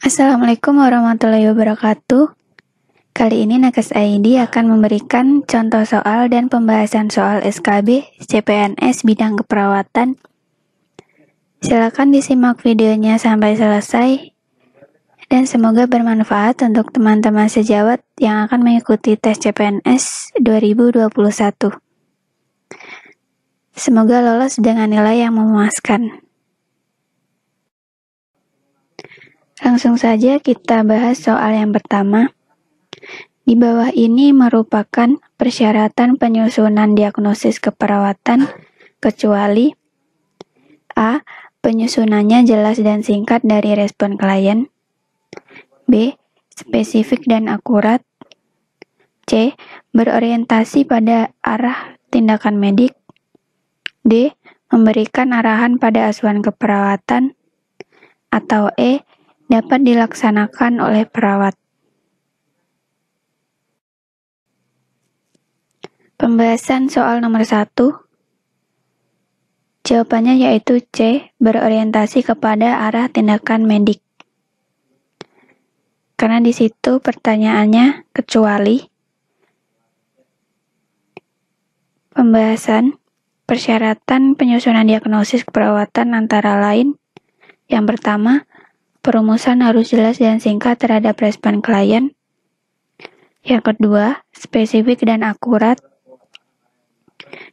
Assalamualaikum warahmatullahi wabarakatuh. Kali ini Nakes ID akan memberikan contoh soal dan pembahasan soal SKB CPNS bidang keperawatan. Silakan disimak videonya sampai selesai dan semoga bermanfaat untuk teman-teman sejawat yang akan mengikuti tes CPNS 2021. Semoga lolos dengan nilai yang memuaskan. Langsung saja kita bahas soal yang pertama. Di bawah ini merupakan persyaratan penyusunan diagnosis keperawatan kecuali A. Penyusunannya jelas dan singkat dari respon klien. B. Spesifik dan akurat. C. Berorientasi pada arah tindakan medik. D. Memberikan arahan pada asuhan keperawatan. Atau E. Dapat dilaksanakan oleh perawat. Pembahasan soal nomor 1. Jawabannya yaitu C. Berorientasi kepada arah tindakan medik. Karena di situ pertanyaannya kecuali. Pembahasan persyaratan penyusunan diagnosis keperawatan antara lain. Yang pertama, perumusan harus jelas dan singkat terhadap respon klien. Yang kedua, spesifik dan akurat.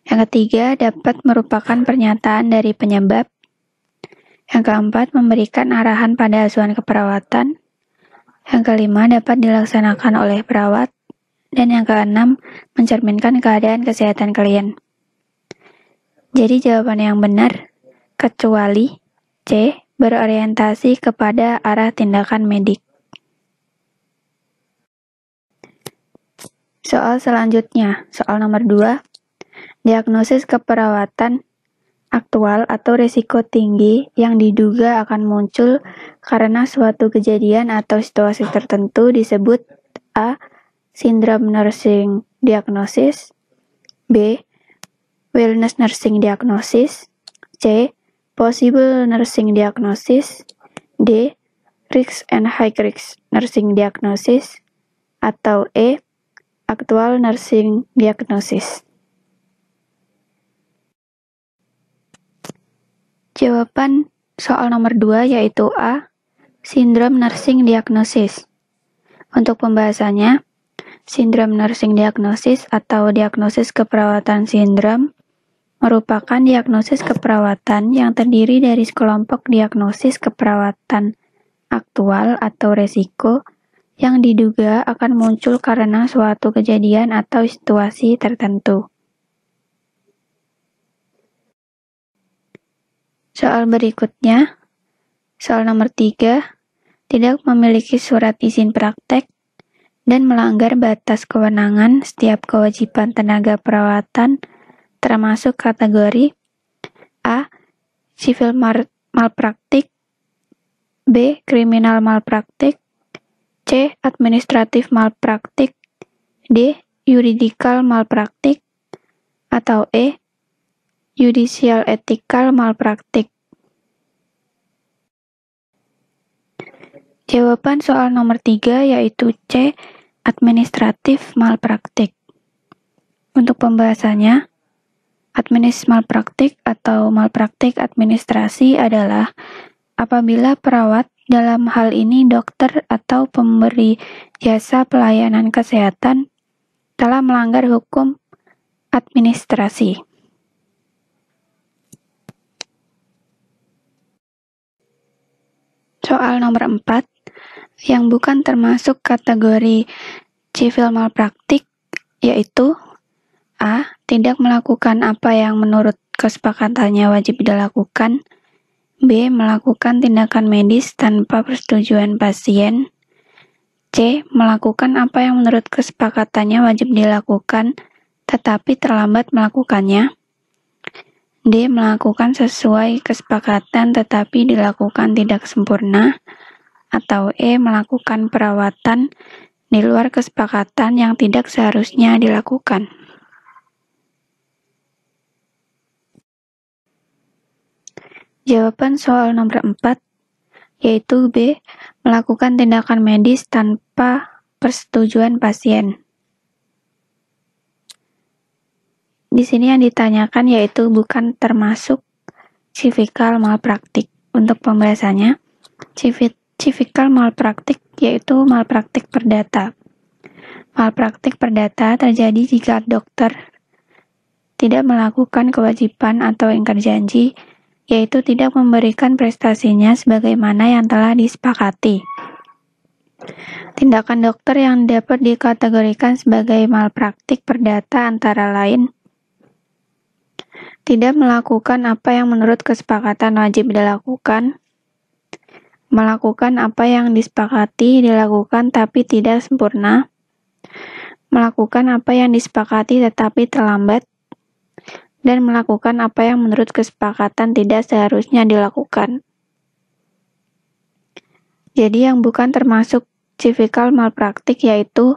Yang ketiga, dapat merupakan pernyataan dari penyebab. Yang keempat, memberikan arahan pada asuhan keperawatan. Yang kelima, dapat dilaksanakan oleh perawat. Dan yang keenam, mencerminkan keadaan kesehatan klien. Jadi jawaban yang benar, kecuali C. Berorientasi kepada arah tindakan medik. Soal selanjutnya, soal nomor 2. Diagnosis keperawatan aktual atau risiko tinggi yang diduga akan muncul karena suatu kejadian atau situasi tertentu disebut A. Syndrome nursing diagnosis. B. Wellness nursing diagnosis. C. Possible nursing diagnosis. D. Risk and high risk nursing diagnosis. Atau E. Actual nursing diagnosis. Jawaban soal nomor 2 yaitu A. Syndrome nursing diagnosis. Untuk pembahasannya, Syndrome nursing diagnosis atau diagnosis keperawatan sindrom merupakan diagnosis keperawatan yang terdiri dari sekelompok diagnosis keperawatan aktual atau resiko yang diduga akan muncul karena suatu kejadian atau situasi tertentu. Soal berikutnya, soal nomor 3, tidak memiliki surat izin praktek dan melanggar batas kewenangan setiap kewajiban tenaga perawatan termasuk kategori A. Civil malpraktik. B. Criminal malpraktik. C. Administratif malpraktik. D. Juridical malpraktik. Atau E. Judicial ethical malpraktik. Jawaban soal nomor 3 yaitu C. Administratif malpraktik. Untuk pembahasannya, administratif malpraktik atau malpraktik administrasi adalah apabila perawat, dalam hal ini dokter atau pemberi jasa pelayanan kesehatan, telah melanggar hukum administrasi. Soal nomor 4, yang bukan termasuk kategori civil malpraktik, yaitu A. Tidak melakukan apa yang menurut kesepakatannya wajib dilakukan. B. Melakukan tindakan medis tanpa persetujuan pasien. C. Melakukan apa yang menurut kesepakatannya wajib dilakukan, tetapi terlambat melakukannya. D. Melakukan sesuai kesepakatan tetapi dilakukan tidak sempurna. Atau E. Melakukan perawatan di luar kesepakatan yang tidak seharusnya dilakukan. Jawaban soal nomor 4 yaitu B. Melakukan tindakan medis tanpa persetujuan pasien. Di sini yang ditanyakan yaitu bukan termasuk civical malpraktik. Untuk pembahasannya, civical malpraktik yaitu malpraktik perdata. Malpraktik perdata terjadi jika dokter tidak melakukan kewajiban atau ingkar janji, yaitu tidak memberikan prestasinya sebagaimana yang telah disepakati. Tindakan dokter yang dapat dikategorikan sebagai malpraktik perdata antara lain tidak melakukan apa yang menurut kesepakatan wajib dilakukan, melakukan apa yang disepakati dilakukan tapi tidak sempurna, melakukan apa yang disepakati tetapi terlambat, dan melakukan apa yang menurut kesepakatan tidak seharusnya dilakukan. Jadi yang bukan termasuk civical malpraktik yaitu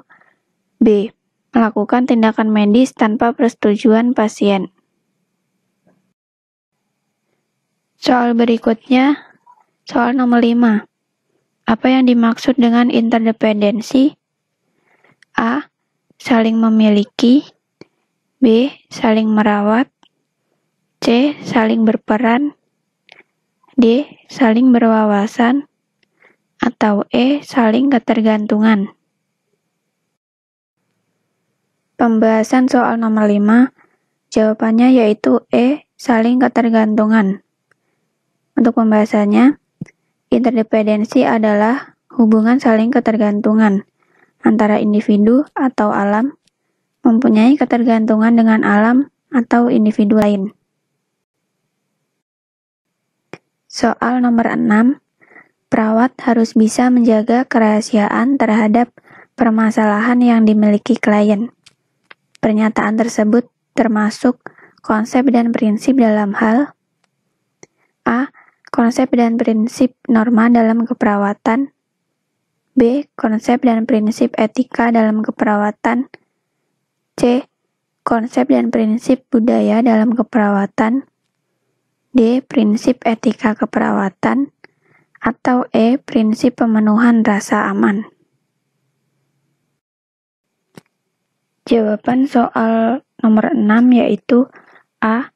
B. Melakukan tindakan medis tanpa persetujuan pasien. Soal berikutnya, soal nomor 5. Apa yang dimaksud dengan interdependensi? A. Saling memiliki. B. Saling merawat. C. Saling berperan. D. Saling berwawasan. Atau E. Saling ketergantungan. Pembahasan soal nomor 5, jawabannya yaitu E. Saling ketergantungan. Untuk pembahasannya, interdependensi adalah hubungan saling ketergantungan antara individu atau alam mempunyai ketergantungan dengan alam atau individu lain. Soal nomor 6, perawat harus bisa menjaga kerahasiaan terhadap permasalahan yang dimiliki klien. Pernyataan tersebut termasuk konsep dan prinsip dalam hal A. Konsep dan prinsip norma dalam keperawatan. B. Konsep dan prinsip etika dalam keperawatan. C. Konsep dan prinsip budaya dalam keperawatan. D. Prinsip etika keperawatan. Atau E. Prinsip pemenuhan rasa aman. Jawaban soal nomor 6 yaitu A.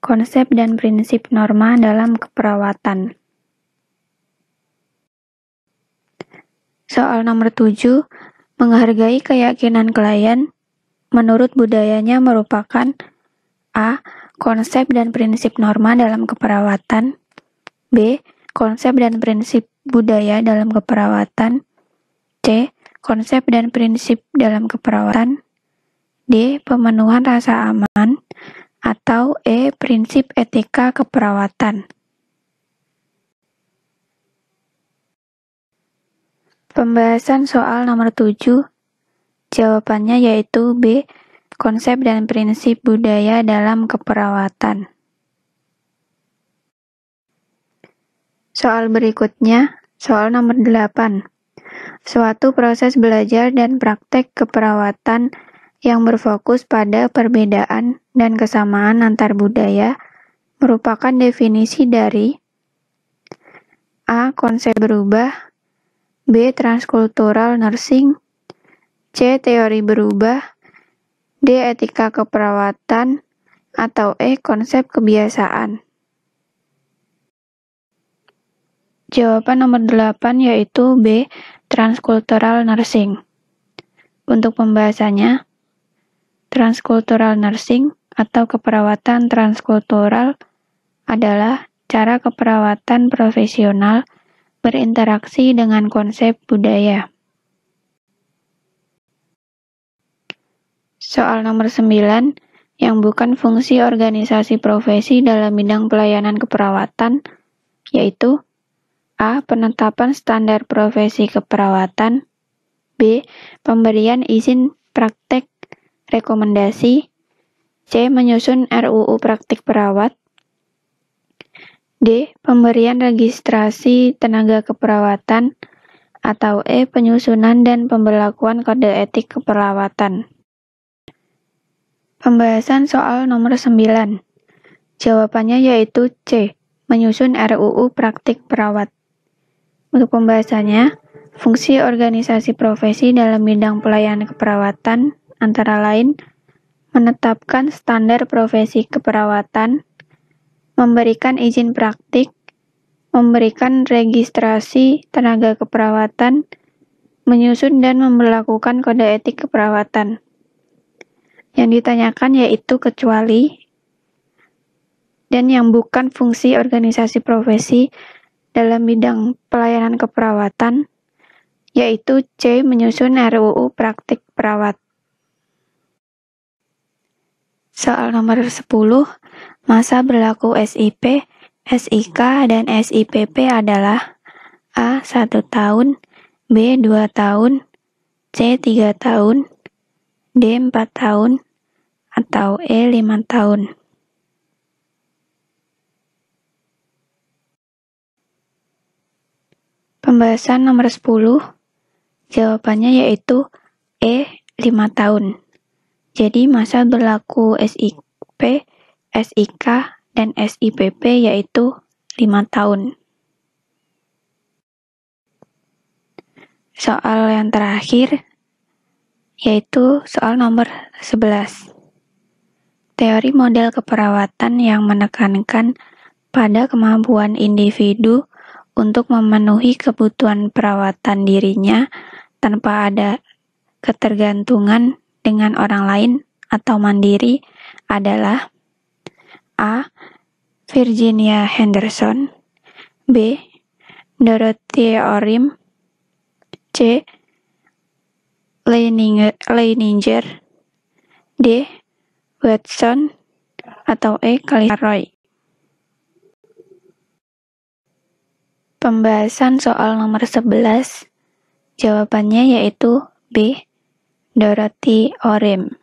Konsep dan prinsip norma dalam keperawatan. Soal nomor 7, menghargai keyakinan klien menurut budayanya merupakan A. Konsep dan prinsip norma dalam keperawatan. B. Konsep dan prinsip budaya dalam keperawatan. C. Konsep dan prinsip dalam keperawatan. D. Pemenuhan rasa aman. Atau E. Prinsip etika keperawatan. Pembahasan soal nomor 7, jawabannya yaitu B. Konsep dan prinsip budaya dalam keperawatan. Soal berikutnya, soal nomor 8. Suatu proses belajar dan praktek keperawatan yang berfokus pada perbedaan dan kesamaan antar budaya merupakan definisi dari A. Konsep berubah. B. Transkultural nursing. C. Teori berubah. D. Etika keperawatan. Atau E. Konsep kebiasaan. Jawaban nomor 8 yaitu B. Transkultural nursing. Untuk pembahasannya, transkultural nursing atau keperawatan transkultural adalah cara keperawatan profesional berinteraksi dengan konsep budaya. Soal nomor 9, yang bukan fungsi organisasi profesi dalam bidang pelayanan keperawatan, yaitu A. Penetapan standar profesi keperawatan. B. Pemberian izin praktek rekomendasi. C. Menyusun RUU praktik perawat. D. Pemberian registrasi tenaga keperawatan. Atau E. Penyusunan dan pemberlakuan kode etik keperawatan. Pembahasan soal nomor 9. Jawabannya yaitu C. Menyusun RUU praktik perawat. Untuk pembahasannya, fungsi organisasi profesi dalam bidang pelayanan keperawatan antara lain menetapkan standar profesi keperawatan, memberikan izin praktik, memberikan registrasi tenaga keperawatan, menyusun dan memberlakukan kode etik keperawatan. Yang ditanyakan yaitu kecuali dan yang bukan fungsi organisasi profesi dalam bidang pelayanan keperawatan, yaitu C. Menyusun RUU Praktik Perawat. Soal nomor 10, masa berlaku SIP, SIK, dan SIPP adalah A. 1 tahun, B. 2 tahun, C. 3 tahun, D. 4 tahun, atau E. 5 tahun. Pembahasan nomor 10, jawabannya yaitu E. 5 tahun. Jadi masa berlaku SIP, SIK, dan SIPP yaitu 5 tahun. Soal yang terakhir yaitu soal nomor 11. Teori model keperawatan yang menekankan pada kemampuan individu untuk memenuhi kebutuhan perawatan dirinya tanpa ada ketergantungan dengan orang lain atau mandiri adalah A. Virginia Henderson, B. Dorothy Orim, C. Leininger, D. Watson, atau E. Roy. Pembahasan soal nomor 11, jawabannya yaitu B. Dorothy Orim.